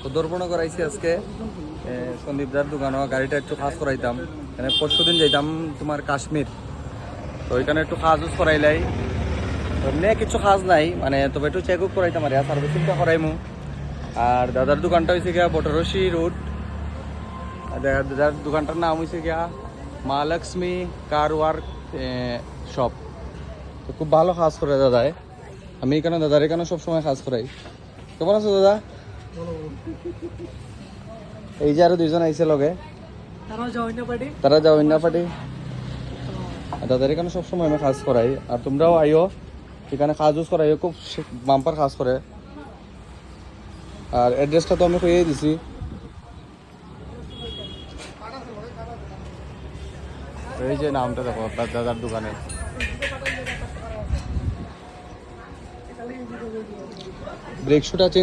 তো দর্পণ করাইছি আজকে সন্দীপদার দোকানও গাড়িটা একটু কাজ করাইতাম, মানে পরশু দিন যাইতাম তোমার কাশ্মীর, তো ওইখানে একটু কাজ উজ করাইলাই। এমনি কিছু কাজ নাই, মানে তবে একটু চেক আপ করাইতাম আর সার্ভিসিংটা করাইমু। আর দাদার দোকানটা হয়েছে গিয়া বটরশি রোড, দাদার দোকানটার নাম হয়েছে গিয়া মা লক্ষ্মী কার ওয়ার্ক শপ। তো খুব ভালো কাজ করে দাদায়, আমি এখানে দাদার এখানে সবসময় কাজ করাই। কেমন আছো দাদা? এই যে আরো দুইজন আইছে লগে, তারা যাও না পার্টি। দাদার এখানে সবসময় আমি কাজ করাই, আর তোমরাও আইও এখানে কাজ উজ করাইও, খুব বাম্পার কাজ করে। আর অ্যাড্রেসটা তো আমি কইয়ে দিছি। এই যে নামটা দেখো দাদার দোকানে। Break শুটা change